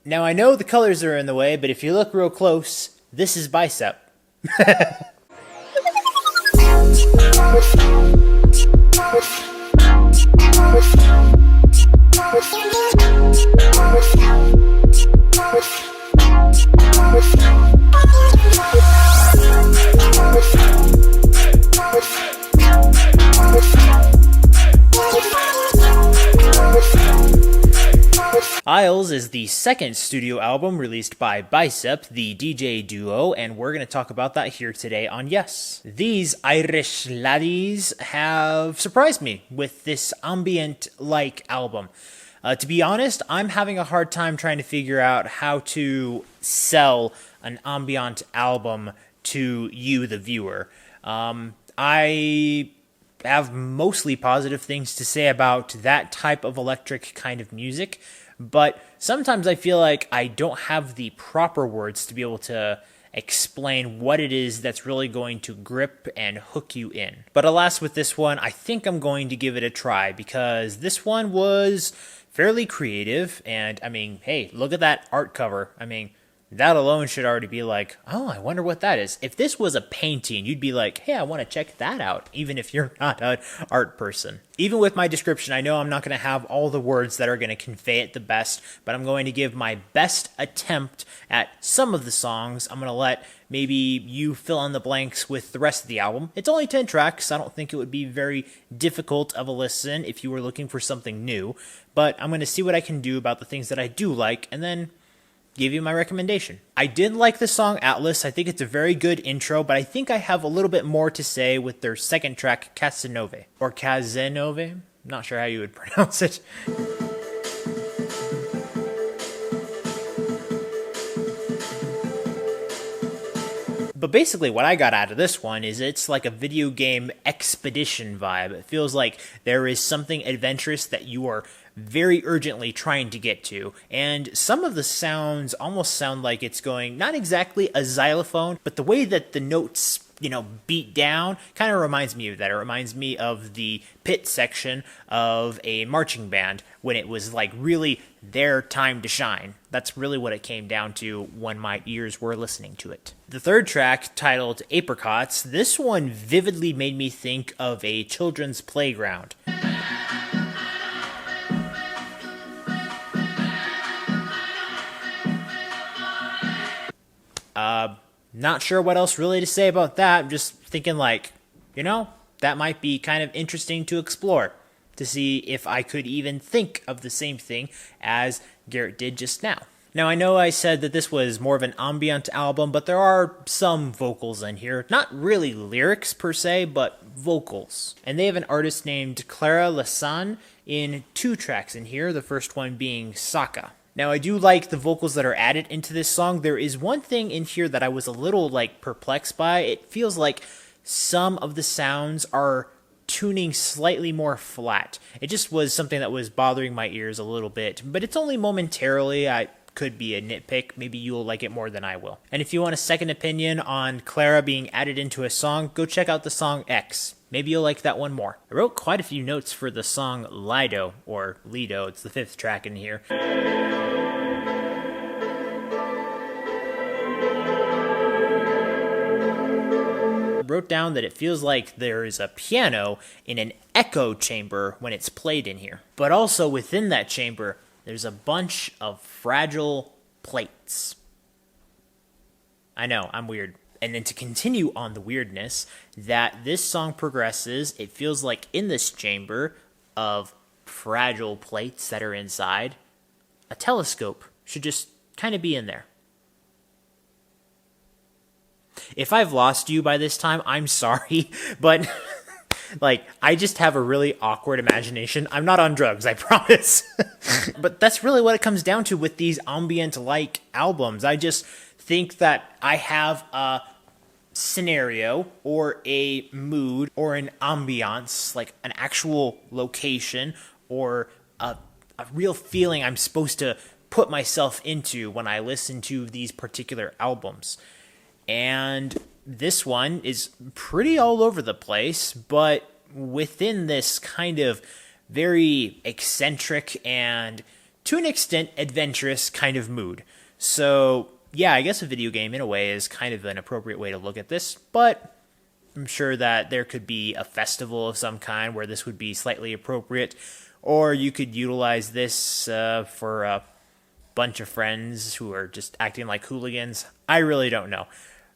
Now I know the colors are in the way, but if you look real close, this is Bicep. Y.E.S is the second studio album released by Bicep, the DJ duo, and we're going to talk about that here today on Y.E.S. These Irish laddies have surprised me with this ambient-like album. To be honest, I'm having a hard time trying to figure out how to sell an ambient album to you, the viewer. I have mostly positive things to say about that type of electric kind of music, but sometimes I feel like I don't have the proper words to be able to explain what it is that's really going to grip and hook you in. But alas, with this one, I think I'm going to give it a try because this one was fairly creative, and I mean, hey, look at that art cover. I mean, that alone should already be like, oh, I wonder what that is. If this was a painting, you'd be like, hey, I want to check that out, even if you're not an art person. Even with my description, I know I'm not going to have all the words that are going to convey it the best, but I'm going to give my best attempt at some of the songs. I'm going to let maybe you fill in the blanks with the rest of the album. It's only 10 tracks. I don't think it would be very difficult of a listen if you were looking for something new, but I'm going to see what I can do about the things that I do like, and then give you my recommendation. I did like the song Atlas. I think it's a very good intro, but I think I have a little bit more to say with their second track, Casanova. Or Casanova? Not sure how you would pronounce it. But basically what I got out of this one is it's like a video game expedition vibe. It feels like there is something adventurous that you are very urgently trying to get to. And some of the sounds almost sound like it's going, not exactly a xylophone, but the way that the notes, beat down kind of reminds me of that. It reminds me of the pit section of a marching band when it was like really their time to shine. That's really what it came down to when my ears were listening to it. The third track, titled Apricots, this one vividly made me think of a children's playground. Not sure what else really to say about that. I'm just thinking like, that might be kind of interesting to explore, to see if I could even think of the same thing as Garrett did just now. Now, I know I said that this was more of an ambient album, but there are some vocals in here. Not really lyrics per se, but vocals. And they have an artist named Clara Lassan in 2 tracks in here, the first one being Saka. Now, I do like the vocals that are added into this song. There is one thing in here that I was a little, perplexed by. It feels like some of the sounds are tuning slightly more flat. It just was something that was bothering my ears a little bit, but it's only momentarily. I could be a nitpick. Maybe you'll like it more than I will. And if you want a second opinion on Clara being added into a song, go check out the song X. Maybe you'll like that one more. I wrote quite a few notes for the song Lido, or Lido. It's the 5th track in here. Wrote down that it feels like there is a piano in an echo chamber when it's played in here. But also within that chamber, there's a bunch of fragile plates. I know, I'm weird. And then to continue on the weirdness, that this song progresses, it feels like in this chamber of fragile plates that are inside, a telescope should just kind of be in there. If I've lost you by this time, I'm sorry, but I just have a really awkward imagination. I'm not on drugs, I promise. But that's really what it comes down to with these ambient-like albums. I just think that I have a scenario or a mood or an ambiance, like an actual location or a real feeling I'm supposed to put myself into when I listen to these particular albums. And this one is pretty all over the place, but within this kind of very eccentric and to an extent, adventurous kind of mood. So, yeah, I guess a video game, in a way, is kind of an appropriate way to look at this, but I'm sure that there could be a festival of some kind where this would be slightly appropriate, or you could utilize this for a bunch of friends who are just acting like hooligans. I really don't know.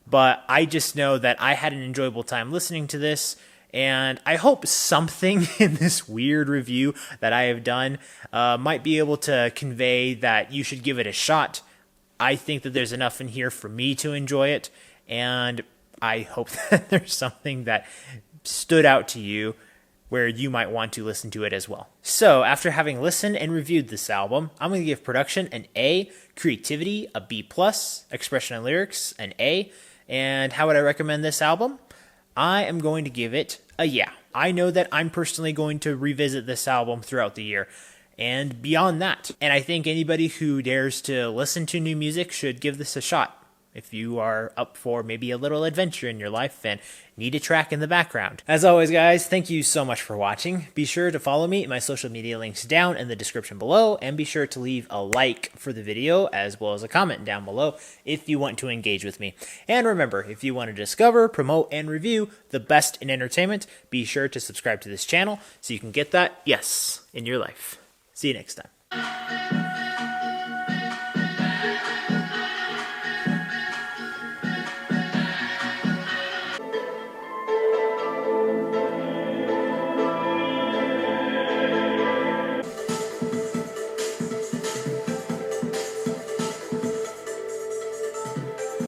But I just know that I had an enjoyable time listening to this, and I hope something in this weird review that I have done might be able to convey that you should give it a shot. I think that there's enough in here for me to enjoy it, and I hope that there's something that stood out to you where you might want to listen to it as well. So, after having listened and reviewed this album, I'm going to give production an A, creativity a B+, expression and lyrics an A, and how would I recommend this album? I am going to give it a yeah. I know that I'm personally going to revisit this album throughout the year and beyond that. And I think anybody who dares to listen to new music should give this a shot. If you are up for maybe a little adventure in your life and need a track in the background. As always, guys, thank you so much for watching. Be sure to follow me. My social media links down in the description below, and be sure to leave a like for the video as well as a comment down below if you want to engage with me. And remember, if you want to discover, promote, and review the best in entertainment, be sure to subscribe to this channel so you can get that yes in your life. See you next time.